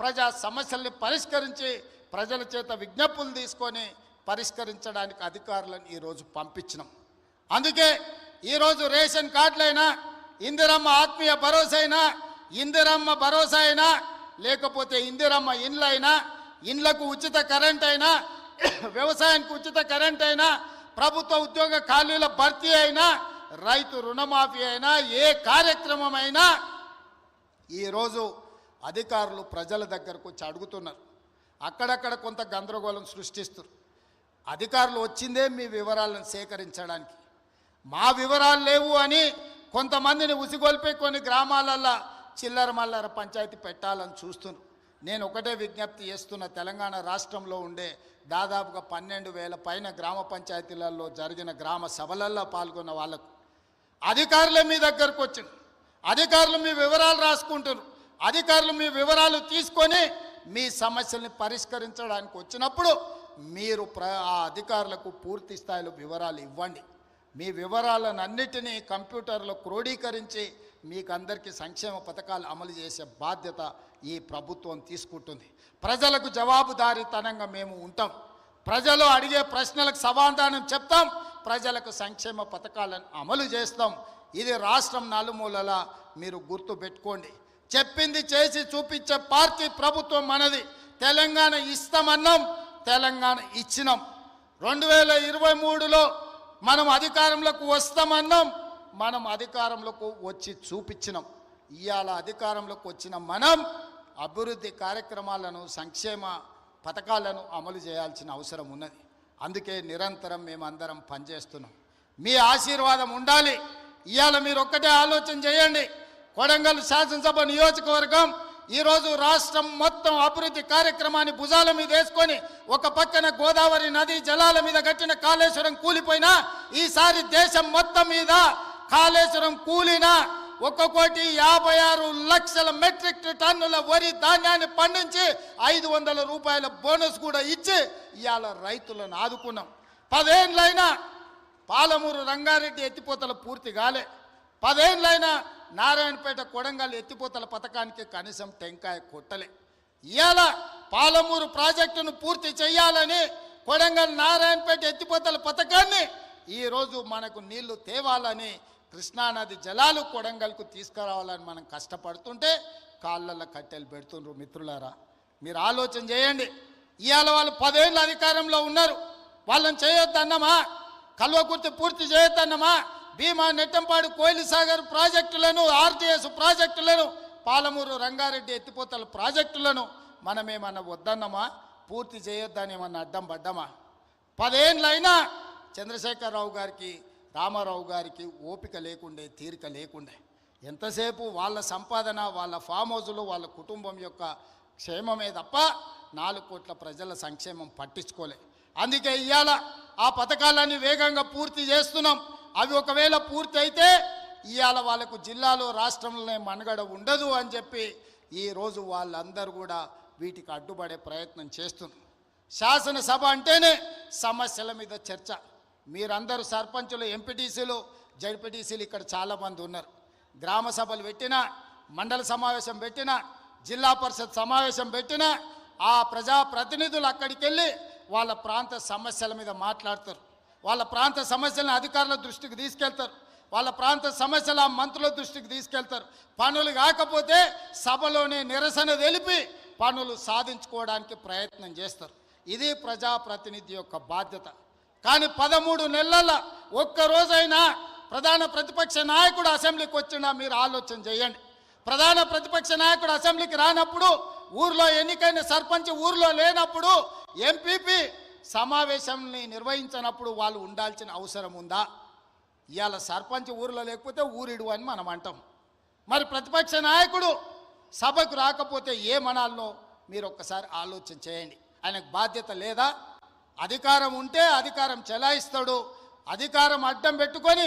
ప్రజా సమస్యల్ని పరిష్కరించి ప్రజల చేత విజ్ఞప్తులు తీసుకొని పరిష్కరించడానికి అధికారులను ఈరోజు పంపించినాం. అందుకే ఈరోజు రేషన్ కార్డులైనా, ఇందిరమ్మ ఆత్మీయ భరోసా అయినా, ఇందిరమ్మ భరోసా అయినా, లేకపోతే ఇందిరమ్మ ఇండ్లైనా, ఇండ్లకు ఉచిత కరెంట్ అయినా, వ్యవసాయానికి ఉచిత కరెంట్ అయినా, ప్రభుత్వ ఉద్యోగ ఖాళీల భర్తీ అయినా, రైతు రుణమాఫీ అయినా, ఏ కార్యక్రమం అయినా ఈరోజు అధికారులు ప్రజల దగ్గరకు వచ్చి అడుగుతున్నారు. అక్కడక్కడ కొంత గందరగోళం సృష్టిస్తారు. అధికారులు వచ్చిందే మీ వివరాలను సేకరించడానికి. మా వివరాలు లేవు అని కొంతమందిని ఉసిగొల్పి కొన్ని గ్రామాలల్లో చిల్లర మల్లర పంచాయతీ పెట్టాలని చూస్తున్నారు. నేను ఒకటే విజ్ఞప్తి చేస్తున్న, తెలంగాణ రాష్ట్రంలో ఉండే దాదాపుగా 12,000 పైన గ్రామ పంచాయతీలలో జరిగిన గ్రామ సభలలో పాల్గొన్న వాళ్ళకు అధికారులే మీ దగ్గరకు వచ్చింది. అధికారులు మీ వివరాలు రాసుకుంటారు. అధికారులు మీ వివరాలు తీసుకొని మీ సమస్యల్ని పరిష్కరించడానికి వచ్చినప్పుడు మీరు ఆ అధికారులకు పూర్తి స్థాయిలో వివరాలు ఇవ్వండి. మీ వివరాలన్నిటినీ కంప్యూటర్లో క్రోడీకరించి మీకు అందరికీ సంక్షేమ పథకాలు అమలు చేసే బాధ్యత ఈ ప్రభుత్వం తీసుకుంటుంది. ప్రజలకు జవాబుదారీతనంగా మేము ఉంటాం. ప్రజలు అడిగే ప్రశ్నలకు సమాధానం చెప్తాం. ప్రజలకు సంక్షేమ పథకాలను అమలు చేస్తాం. ఇది రాష్ట్రం నలుమూలలా మీరు గుర్తు పెట్టుకోండి. చెప్పింది చేసి చూపించే పార్టీ ప్రభుత్వం మనది. తెలంగాణ ఇస్తామన్నాం, తెలంగాణ ఇచ్చినాం. 2023లో మనం అధికారంలోకి వస్తామన్నాం, మనం అధికారంలోకి వచ్చి చూపించినాం. ఇవాళ అధికారంలోకి వచ్చిన మనం అభివృద్ధి కార్యక్రమాలను, సంక్షేమ పథకాలను అమలు చేయాల్సిన అవసరం ఉన్నది. అందుకే నిరంతరం మేమందరం పనిచేస్తున్నాం. మీ ఆశీర్వాదం ఉండాలి. ఇవాళ మీరు ఒక్కటే ఆలోచన చేయండి. కొడంగల్ శాసనసభ నియోజకవర్గం ఈరోజు రాష్ట్రం మొత్తం అభివృద్ధి కార్యక్రమాన్ని భుజాల మీద వేసుకొని ఒక పక్కన గోదావరి నది జలాల మీద కట్టిన కాళేశ్వరం కూలిపోయినా ఈసారి దేశం మొత్తం మీద కాళేశ్వరం కూలినా 1,56,00,000 మెట్రిక్ టన్నుల వరి ధాన్యాన్ని పండించి 500 రూపాయల బోనస్ కూడా ఇచ్చి ఇవాళ రైతులను ఆదుకున్నాం. 10 ఏళ్ళైనా పాలమూరు రంగారెడ్డి ఎత్తిపోతల పూర్తి కాలే. 10 ఏళ్ళైనా నారాయణపేట కొడంగల్ ఎత్తిపోతల పథకానికి కనీసం టెంకాయ కొట్టలే. ఇవాళ పాలమూరు ప్రాజెక్టును పూర్తి చేయాలని కొడంగల్ నారాయణపేట ఎత్తిపోతల పథకాన్ని ఈరోజు మనకు నీళ్లు తేవాలని, కృష్ణానది జలాలు కొడంగల్కు తీసుకురావాలని మనం కష్టపడుతుంటే కాళ్ళల్లో కట్టెలు పెడుతుండ్రు. మిత్రులారా, మీరు ఆలోచన చేయండి. ఇవాళ వాళ్ళు 10 ఏళ్ళ అధికారంలో ఉన్నారు. వాళ్ళని చేయొద్దన్నమా? కల్వకుర్తి పూర్తి చేయొద్దన్నమా? భీమా, నెట్టంపాడు, కోయిలి సాగర్ ప్రాజెక్టులను, ఆర్టీఎస్ ప్రాజెక్టులను, పాలమూరు రంగారెడ్డి ఎత్తిపోతల ప్రాజెక్టులను మనమేమన్నా వద్దన్నమా? పూర్తి చేయొద్దని ఏమన్నా అడ్డం పడ్డామా? 10 ఏళ్ళైనా చంద్రశేఖరరావు గారికి, రామారావు గారికి ఓపిక లేకుండే, తీరిక లేకుండే. ఎంతసేపు వాళ్ళ సంపాదన, వాళ్ళ ఫామ్ హౌజులు, వాళ్ళ కుటుంబం యొక్క క్షేమమే తప్ప 4 కోట్ల ప్రజల సంక్షేమం పట్టించుకోలే. అందుకే ఇవాళ ఆ పథకాలన్నీ వేగంగా పూర్తి చేస్తున్నాం. అవి ఒకవేళ పూర్తి అయితే ఇవాళ వాళ్ళకు జిల్లాలో, రాష్ట్రంలోనే మనుగడ ఉండదు అని చెప్పి ఈరోజు వాళ్ళందరూ కూడా వీటికి అడ్డుపడే ప్రయత్నం చేస్తున్నారు. శాసనసభ అంటేనే సమస్యల మీద చర్చ. మీరందరూ సర్పంచులు, ఎంపీటీసీలు, జడ్పీటీసీలు ఇక్కడ చాలామంది ఉన్నారు. గ్రామ సభలు పెట్టినా, మండల సమావేశం పెట్టినా, జిల్లా పరిషత్ సమావేశం పెట్టినా ఆ ప్రజాప్రతినిధులు అక్కడికి వెళ్ళి వాళ్ళ ప్రాంత సమస్యల మీద మాట్లాడతారు. వాళ్ళ ప్రాంత సమస్యలను అధికారుల దృష్టికి తీసుకెళ్తారు. వాళ్ళ ప్రాంత సమస్యల మంత్రుల దృష్టికి తీసుకెళ్తారు. పనులు కాకపోతే సభలోనే నిరసన తెలిపి పనులు సాధించుకోవడానికి ప్రయత్నం చేస్తారు. ఇది ప్రజాప్రతినిధి యొక్క బాధ్యత. కానీ 13 నెలల ఒక్కరోజైనా ప్రధాన ప్రతిపక్ష నాయకుడు అసెంబ్లీకి వచ్చినా మీరు ఆలోచన చేయండి. ప్రధాన ప్రతిపక్ష నాయకుడు అసెంబ్లీకి రానప్పుడు, ఊర్లో ఎన్నికైన సర్పంచ్ ఊర్లో లేనప్పుడు, ఎంపీపీ సమావేశాన్ని నిర్వహించినప్పుడు వాళ్ళు ఉండాల్సిన అవసరం ఉందా? ఇవాళ సర్పంచ్ ఊరిలో లేకపోతే ఊరిడు అని మనం అంటాం. మరి ప్రతిపక్ష నాయకుడు సభకు రాకపోతే ఏమనాలనో మీరు ఒక్కసారి ఆలోచన చేయండి. ఆయనకు బాధ్యత లేదా? అధికారం ఉంటే అధికారం చెలాయిస్తాడు, అధికారం అడ్డం పెట్టుకొని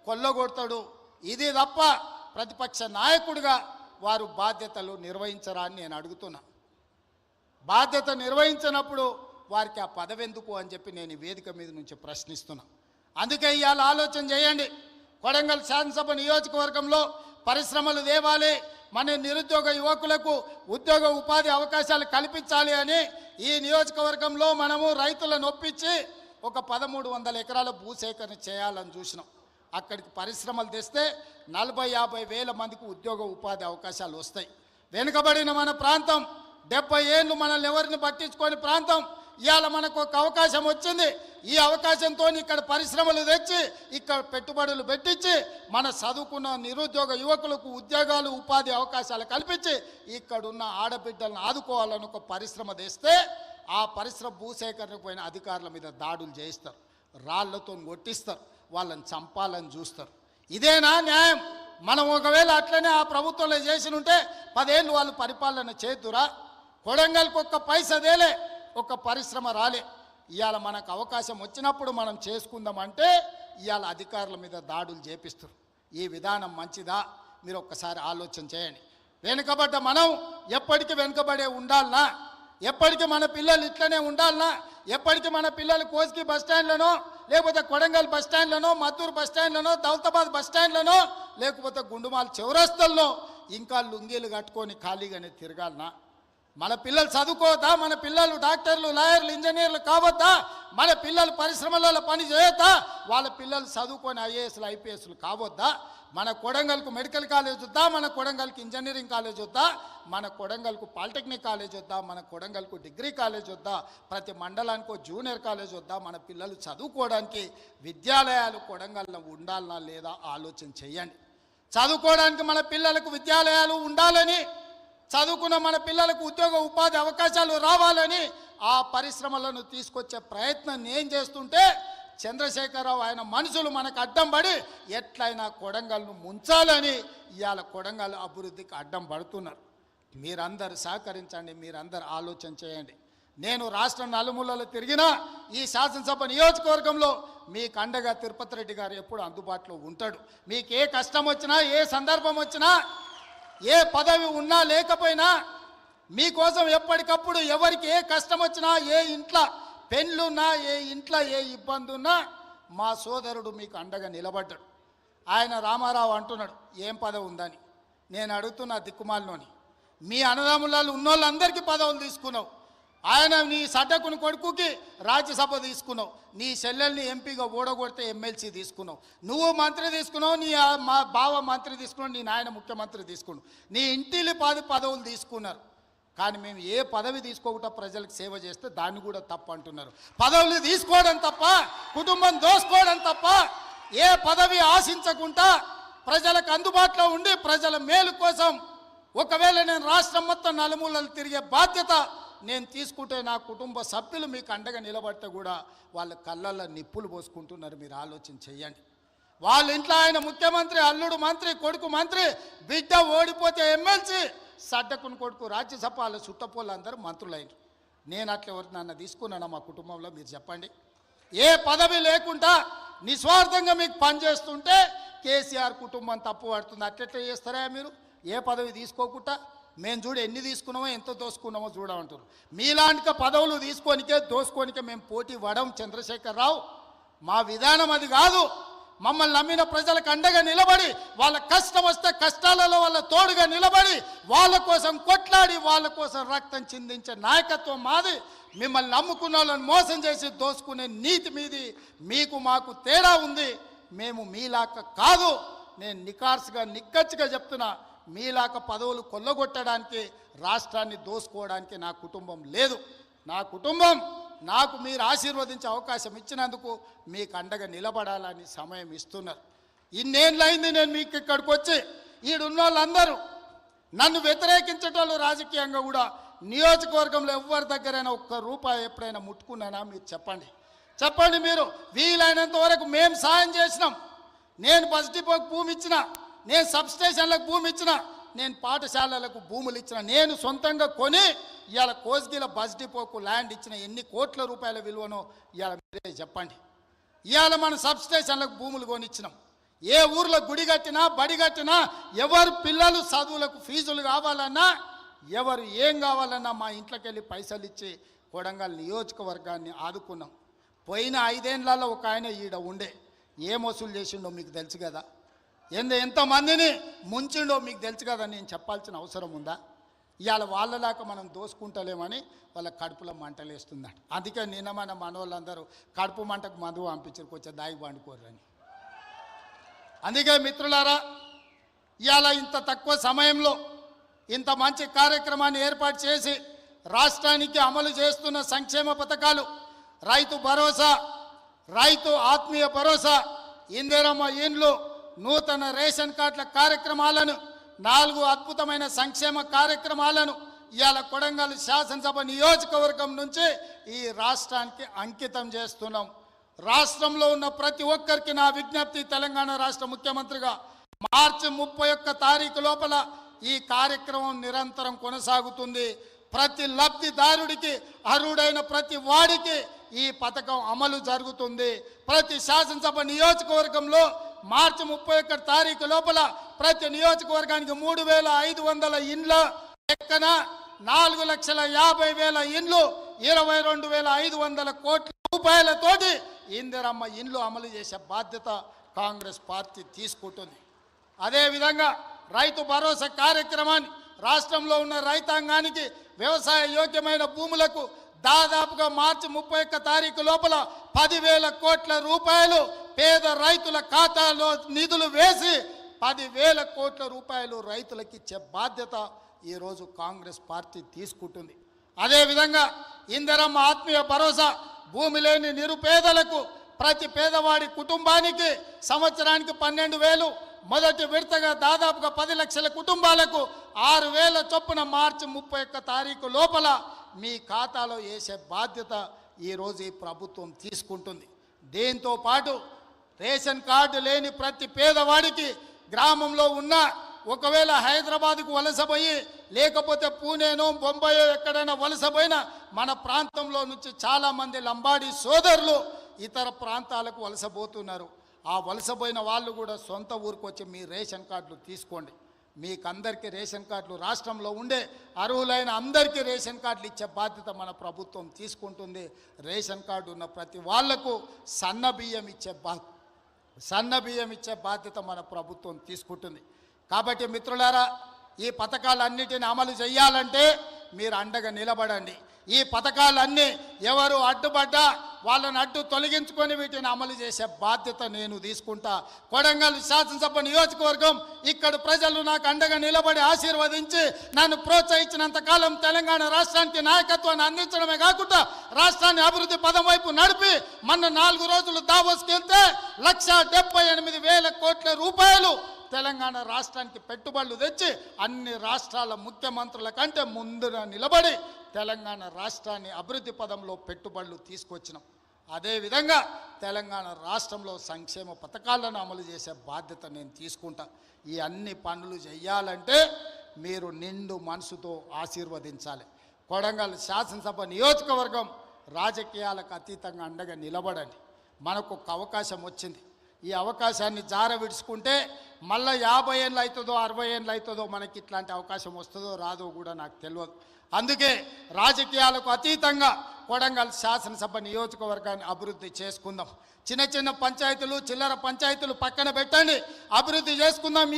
కొల్లగొడతాడు. ఇది తప్ప ప్రతిపక్ష నాయకుడిగా వారు బాధ్యతలు నిర్వహించరా అని నేను అడుగుతున్నా. బాధ్యత నిర్వహించినప్పుడు వారికి ఆ పదవి ఎందుకు అని చెప్పి నేను ఈ వేదిక మీద నుంచి ప్రశ్నిస్తున్నా. అందుకే ఇవాళ ఆలోచన చేయండి. కొడంగల్ శాసనసభ నియోజకవర్గంలో పరిశ్రమలు తేవాలి, మన నిరుద్యోగ యువకులకు ఉద్యోగ ఉపాధి అవకాశాలు కల్పించాలి అని ఈ నియోజకవర్గంలో మనము రైతులను ఒప్పించి ఒక 1300 ఎకరాల భూసేకరణ చేయాలని చూసినాం. అక్కడికి పరిశ్రమలు తెస్తే 40-50 వేల మందికి ఉద్యోగ ఉపాధి అవకాశాలు వస్తాయి. వెనుకబడిన మన ప్రాంతం, 70 ఏళ్ళు మనల్ని ఎవరిని పట్టించుకొని ప్రాంతం, ఇవాళ మనకు ఒక అవకాశం వచ్చింది. ఈ అవకాశంతో ఇక్కడ పరిశ్రమలు తెచ్చి ఇక్కడ పెట్టుబడులు పెట్టించి మన చదువుకున్న నిరుద్యోగ యువకులకు ఉద్యోగాలు ఉపాధి అవకాశాలు కల్పించి ఇక్కడున్న ఆడబిడ్డలను ఆదుకోవాలని ఒక పరిశ్రమ తెస్తే ఆ పరిశ్రమ భూసేకరణకు పోయిన అధికారుల మీద దాడులు చేయిస్తారు, రాళ్లతో కొట్టిస్తారు, వాళ్ళని చంపాలని చూస్తారు. ఇదేనా న్యాయం? మనం ఒకవేళ అట్లనే ఆ ప్రభుత్వంలో చేసి ఉంటే 10 ఏళ్ళు వాళ్ళు పరిపాలన చేతురా? కొడంగల్కి ఒక్క పైసదేలే, ఒక పరిశ్రమ రాలే. ఇవాళ మనకు అవకాశం వచ్చినప్పుడు మనం చేసుకుందామంటే ఇవాళ అధికారుల మీద దాడులు చేపిస్తారు. ఈ విధానం మంచిదా? మీరు ఒక్కసారి ఆలోచన చేయండి. వెనుకబడ్డ మనం ఎప్పటికీ వెనుకబడే ఉండాలనా? ఎప్పటికీ మన పిల్లలు ఇట్లనే ఉండాలనా? ఎప్పటికీ మన పిల్లలు కోస్గి బస్టాండ్లనో, లేకపోతే కొడంగల్ బస్టాండ్లనో, మద్దూరు బస్టాండ్లనో, దౌలతాబాద్ బస్టాండ్లనో, లేకపోతే గుండుమాల చౌరస్తల్లో ఇంకా లుంగీలు కట్టుకొని ఖాళీగానే తిరగాలనా? మన పిల్లలు చదువుకోవద్దా? మన పిల్లలు డాక్టర్లు, లాయర్లు, ఇంజనీర్లు కావద్దా? మన పిల్లలు పరిశ్రమలలో పని చేయొద్దా? వాళ్ళ పిల్లలు చదువుకొని ఐఏఎస్లు, ఐపీఎస్లు కావద్దా? మన కొడంగల్కు మెడికల్ కాలేజ్ వద్దా? మన కొడంగల్కి ఇంజనీరింగ్ కాలేజ్ వద్దా? మన కొడంగల్కు పాలిటెక్నిక్ కాలేజ్ వద్దా? మన కొడంగల్కు డిగ్రీ కాలేజ్ వద్దా? ప్రతి మండలానికి జూనియర్ కాలేజ్ వద్దా? మన పిల్లలు చదువుకోవడానికి విద్యాలయాలు కొడంగల్లో ఉండాలనా లేదా ఆలోచన చేయండి. చదువుకోవడానికి మన పిల్లలకు విద్యాలయాలు ఉండాలని, చదువుకున్న మన పిల్లలకు ఉద్యోగ ఉపాధి అవకాశాలు రావాలని ఆ పరిశ్రమలను తీసుకొచ్చే ప్రయత్నం నేను చేస్తుంటే చంద్రశేఖరరావు ఆయన మనుషులు మనకు అడ్డం పడి ఎట్లయినా కొడంగల్ను ముంచాలని ఇవాళ కొడంగల్ అభివృద్ధికి అడ్డం పడుతున్నారు. మీరందరూ సహకరించండి, మీరందరూ ఆలోచన చేయండి. నేను రాష్ట్రం నలుమూలలో తిరిగినా ఈ శాసనసభ నియోజకవర్గంలో మీకు అండగా తిరుపతి రెడ్డి గారు ఎప్పుడు అందుబాటులో ఉంటాడు. మీకు ఏ కష్టం వచ్చినా, ఏ సందర్భం వచ్చినా, ఏ పదవి ఉన్నా లేకపోయినా మీకోసం ఎప్పటికప్పుడు ఎవరికి ఏ కష్టం వచ్చినా, ఏ ఇంట్లో పెళ్ళున్నా, ఏ ఇంట్లో ఏ ఇబ్బంది ఉన్నా మా సోదరుడు మీకు అండగా నిలబడ్డాడు. ఆయన రామారావు అంటున్నాడు ఏం పదవి ఉందని. నేను అడుగుతున్నా దిక్కుమాలినోని, మీ అన్నదమ్ములలో ఉన్నోళ్ళందరికీ పదవులు తీసుకున్నావు. ఆయన నీ సడ్డకుని కొడుకుకి రాజ్యసభ తీసుకున్నావు, నీ చెల్లెల్ని ఎంపీగా ఓడగొడితే ఎమ్మెల్సీ తీసుకున్నావు, నువ్వు మంత్రి తీసుకున్నావు, నీ మా బావ మంత్రి తీసుకున్నావు, నీ నాయన ముఖ్యమంత్రి తీసుకున్నావు, నీ ఇంటిలి 10 పదవులు తీసుకున్నారు. కానీ మేము ఏ పదవి తీసుకోకుండా ప్రజలకు సేవ చేస్తే దాన్ని కూడా తప్పు అంటున్నారు. పదవులు తీసుకోవడం తప్ప, కుటుంబం దోసుకోవడం తప్ప, ఏ పదవి ఆశించకుండా ప్రజలకు అందుబాటులో ఉండి ప్రజల మేలు కోసం ఒకవేళ నేను రాష్ట్రం మొత్తం నలుమూలలు తిరిగే బాధ్యత నేను తీసుకుంటే నా కుటుంబ సభ్యులు మీకు అండగా నిలబడితే కూడా వాళ్ళ కళ్ళల్లో నిప్పులు పోసుకుంటున్నారు. మీరు ఆలోచన చేయండి. వాళ్ళ ఇంట్లో ఆయన ముఖ్యమంత్రి, అల్లుడు మంత్రి, కొడుకు మంత్రి, బిడ్డ ఓడిపోతే ఎమ్మెల్సీ, సడ్డకుని కొడుకు రాజ్యసభ, వాళ్ళ చుట్టపోళ్ళు అందరూ మంత్రులైన. నేను అట్లా ఎవరు నన్ను తీసుకున్నాను మా కుటుంబంలో? మీరు చెప్పండి. ఏ పదవి లేకుండా నిస్వార్థంగా మీకు పనిచేస్తుంటే కేసీఆర్ కుటుంబం తప్పు పడుతుంది. అట్లెట్లా చేస్తారా మీరు? ఏ పదవి తీసుకోకుండా మేము చూడు ఎన్ని తీసుకున్నామో ఎంత దోసుకున్నామో చూడమంటారు. మీలాంటి పదవులు తీసుకోనికే దోసుకోనికే మేము పోటీ పడం. చంద్రశేఖరరావు మా విధానం అది కాదు. మమ్మల్ని నమ్మిన ప్రజలకు అండగా నిలబడి, వాళ్ళ కష్టం వస్తే కష్టాలలో వాళ్ళ తోడుగా నిలబడి, వాళ్ళ కోసం కొట్లాడి, వాళ్ళ కోసం రక్తం చిందించే నాయకత్వం మాది. మిమ్మల్ని నమ్ముకున్న వాళ్ళని మోసం చేసి దోసుకునే నీతి మీది. మీకు మాకు తేడా ఉంది. మేము మీలాక కాదు. నేను నికార్సుగా నిక్కచ్చిగా చెప్తున్నా, మీలాక పదవులు కొల్లగొట్టడానికి, రాష్ట్రాన్ని దోసుకోవడానికి నా కుటుంబం లేదు. నా కుటుంబం నాకు మీరు ఆశీర్వదించే అవకాశం ఇచ్చినందుకు మీకు అండగా నిలబడాలని సమయం ఇస్తున్నారు. ఇన్నేళ్ళైంది నేను మీకు ఇక్కడికి వచ్చి. ఈడున్న వాళ్ళందరూ నన్ను వ్యతిరేకించేటోళ్ళు రాజకీయంగా కూడా నియోజకవర్గంలో ఎవరి దగ్గరైనా ఒక్క రూపాయి ఎప్పుడైనా ముట్టుకున్నానా మీరు చెప్పండి. చెప్పండి. మీరు వీలైనంత వరకు మేము సాయం చేసినాం. నేను బస్ డిపోకి భూమి ఇచ్చిన, నేను సబ్స్టేషన్లకు భూమి ఇచ్చిన, నేను పాఠశాలలకు భూములు ఇచ్చిన, నేను సొంతంగా కొని ఇవాళ కోస్గిల బస్ డిపోకు ల్యాండ్ ఇచ్చిన ఎన్ని కోట్ల రూపాయల విలువనో ఇవాళ మీరే చెప్పండి. ఇవాళ మన సబ్స్టేషన్లకు భూములు కొనిచ్చినాం. ఏ ఊర్లో గుడి కట్టినా, బడి కట్టినా, ఎవరు పిల్లలు చదువులకు ఫీజులు కావాలన్నా, ఎవరు ఏం కావాలన్నా మా ఇంట్లోకి వెళ్ళి పైసలు ఇచ్చి కొడంగల్ నియోజకవర్గాన్ని ఆదుకున్నాం. పోయిన 5 ఏళ్లలో ఒక ఆయన ఈడ ఉండే ఏం వసూలు చేసిండో మీకు తెలుసు కదా. ఎంతమందిని ముంచిండో మీకు తెలుసు కదా. నేను చెప్పాల్సిన అవసరం ఉందా? ఇవాళ వాళ్ళలాగా మనం దోసుకుంటలేమని వాళ్ళ కడుపులో మంటలేస్తుందట. అందుకే నిన్న మన మనోళ్ళందరూ కడుపు మంటకు మందు పంపించారు, కొంచెం దాగి పండుకోరని. అందుకే మిత్రులారా, ఇవాళ ఇంత తక్కువ సమయంలో ఇంత మంచి కార్యక్రమాన్ని ఏర్పాటు చేసి రాష్ట్రానికి అమలు చేస్తున్న సంక్షేమ పథకాలు, రైతు భరోసా, రైతు ఆత్మీయ భరోసా, ఇందిరమ్మ ఇండ్లు, నూతన రేషన్ కార్డుల కార్యక్రమాలను, 4 అద్భుతమైన సంక్షేమ కార్యక్రమాలను ఇవాళ కొడంగల్ శాసనసభ నియోజకవర్గం నుంచి ఈ రాష్ట్రానికి అంకితం చేస్తున్నాం. రాష్ట్రంలో ఉన్న ప్రతి ఒక్కరికి నా విజ్ఞప్తి, తెలంగాణ రాష్ట్ర ముఖ్యమంత్రిగా మార్చి 31 తారీఖు లోపల ఈ కార్యక్రమం నిరంతరం కొనసాగుతుంది. ప్రతి లబ్ధిదారుడికి, అర్హుడైన ప్రతి వాడికి ఈ పథకం అమలు జరుగుతుంది. ప్రతి శాసనసభ నియోజకవర్గంలో మార్చి 31 తారీఖు లోపల ప్రతి నియోజకవర్గానికి 3,500 ఇండ్ల లెక్కన 4,50,000 ఇండ్లు, 22,500 కోట్ల రూపాయలతోటి ఇందిరమ్మ ఇండ్లు అమలు చేసే బాధ్యత కాంగ్రెస్ పార్టీ తీసుకుంటుంది. అదేవిధంగా రైతు భరోసా కార్యక్రమాన్ని రాష్ట్రంలో ఉన్న రైతాంగానికి వ్యవసాయ యోగ్యమైన భూములకు దాదాపుగా మార్చి 31 తారీఖు లోపల 10,000 కోట్ల రూపాయలు పేద రైతుల ఖాతాలో నిధులు వేసి 10,000 కోట్ల రూపాయలు రైతులకు ఇచ్చే బాధ్యత ఈరోజు కాంగ్రెస్ పార్టీ తీసుకుంటుంది. అదేవిధంగా ఇందిరమ్మ ఆత్మీయ భరోసా, భూమి లేని నిరుపేదలకు ప్రతి పేదవాడి కుటుంబానికి సంవత్సరానికి 12,000, మొదటి విడతగా దాదాపుగా 10 లక్షల కుటుంబాలకు 6,000 చొప్పున మార్చి 31 తారీఖు లోపల మీ ఖాతాలో వేసే బాధ్యత ఈరోజు ఈ ప్రభుత్వం తీసుకుంటుంది. దీంతో పాటు రేషన్ కార్డు లేని ప్రతి పేదవాడికి గ్రామంలో ఉన్న, ఒకవేళ హైదరాబాద్కు వలసపోయి లేకపోతే పూణేనో బొంబాయో ఎక్కడైనా వలసపోయినా మన ప్రాంతంలో నుంచి చాలామంది లంబాడి సోదరులు ఇతర ప్రాంతాలకు వలసపోతున్నారు. ఆ వలసపోయిన వాళ్ళు కూడా సొంత ఊరికి వచ్చి మీ రేషన్ కార్డులు తీసుకోండి. మీకు అందరికీ రేషన్ కార్డులు, రాష్ట్రంలో ఉండే అర్హులైన అందరికీ రేషన్ కార్డులు ఇచ్చే బాధ్యత మన ప్రభుత్వం తీసుకుంటుంది. రేషన్ కార్డు ఉన్న ప్రతి వాళ్లకు సన్న బియ్యం ఇచ్చే బాధ్యత మన ప్రభుత్వం తీసుకుంటుంది. కాబట్టి మిత్రులారా, ఈ పథకాలన్నిటిని అమలు చేయాలంటే మీరు అండగా నిలబడండి. ఈ పథకాలన్నీ ఎవరు అడ్డుపడ్డా వాళ్ళని అడ్డు తొలగించుకొని వీటిని అమలు చేసే బాధ్యత నేను తీసుకుంటా. కొడంగల్ శాసనసభ నియోజకవర్గం ఇక్కడ ప్రజలు నాకు అండగా నిలబడి ఆశీర్వదించి నన్ను ప్రోత్సహించినంత కాలం తెలంగాణ రాష్ట్రానికి నాయకత్వాన్ని అందించడమే కాకుండా రాష్ట్రాన్ని అభివృద్ధి పదం వైపు నడిపి మొన్న 4 రోజులు దావోస్కి వెళ్తే 1,78,000 కోట్ల రూపాయలు తెలంగాణ రాష్ట్రానికి పెట్టుబడులు తెచ్చి అన్ని రాష్ట్రాల ముఖ్యమంత్రుల కంటే ముందున నిలబడి తెలంగాణ రాష్ట్రాన్ని అభివృద్ధి పదంలో పెట్టుబడులు తీసుకొచ్చినాం. అదేవిధంగా తెలంగాణ రాష్ట్రంలో సంక్షేమ పథకాలను అమలు చేసే బాధ్యత నేను తీసుకుంటా. ఈ అన్ని పనులు చేయాలంటే మీరు నిండు మనసుతో ఆశీర్వదించాలి. కొడంగల్ శాసనసభ నియోజకవర్గం రాజకీయాలకు అతీతంగా అండగా నిలబడండి. మనకు ఒక అవకాశం వచ్చింది. ఈ అవకాశాన్ని జార విడుచుకుంటే మళ్ళీ 50 ఏళ్ళు అవుతుందో 60 ఏళ్ళు అవుతుందో మనకి ఇట్లాంటి అవకాశం వస్తుందో రాదో కూడా నాకు తెలియదు. అందుకే రాజకీయాలకు అతీతంగా కొడంగల్ శాసనసభ నియోజకవర్గాన్ని అభివృద్ధి చేసుకుందాం. చిన్న చిన్న పంచాయతీలు చిల్లర పంచాయతీలు పక్కన పెట్టండి, అభివృద్ధి చేసుకుందాం.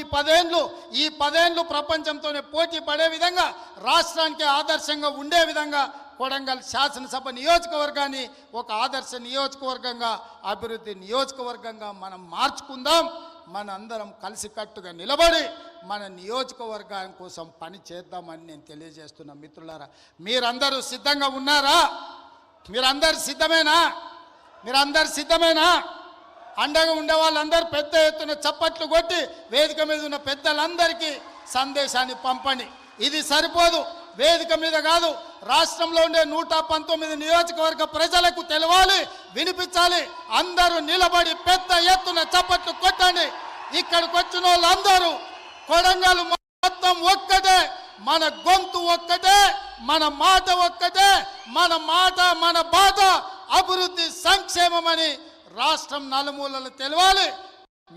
ఈ పదేళ్ళు ప్రపంచంతోనే పోటీ పడే విధంగా, రాష్ట్రానికి ఆదర్శంగా ఉండే విధంగా కొడంగల్ శాసనసభ నియోజకవర్గాన్ని ఒక ఆదర్శ నియోజకవర్గంగా, అభివృద్ధి నియోజకవర్గంగా మనం మార్చుకుందాం. మన అందరం కలిసికట్టుగా నిలబడి మన నియోజకవర్గం కోసం పని చేద్దామని నేను తెలియజేస్తున్నా. మిత్రులారా, మీరందరూ సిద్ధంగా ఉన్నారా? మీరందరూ సిద్ధమేనా? అండగా ఉండే వాళ్ళందరూ పెద్ద ఎత్తున చప్పట్లు కొట్టి వేదిక మీద ఉన్న పెద్దలందరికీ సందేశాన్ని పంపండి. ఇది సరిపోదు, వేదిక మీద కాదు, రాష్ట్రంలో ఉండే 119 నియోజకవర్గ ప్రజలకు తెలవాలి, వినిపించాలి. అందరూ నిలబడి పెద్ద ఎత్తున చప్పట్లు కొట్టండి. ఇక్కడికి వచ్చిన వాళ్ళందరూ కొడంగల్ మొత్తం ఒక్కటే, మన గొంతు ఒక్కటే, మన మాట ఒక్కటే, మన బాట అభివృద్ధి సంక్షేమమని రాష్ట్రం నలుమూలలు తెలవాలి.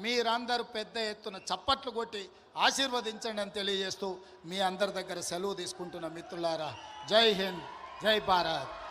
మీరందరూ పెద్ద ఎత్తున చప్పట్లు కొట్టి ఆశీర్వదించండి అని తెలియజేస్తూ మీ అందరి దగ్గర సెలవు తీసుకుంటున్న మిత్రులారా, జై హింద్, జై భారత్.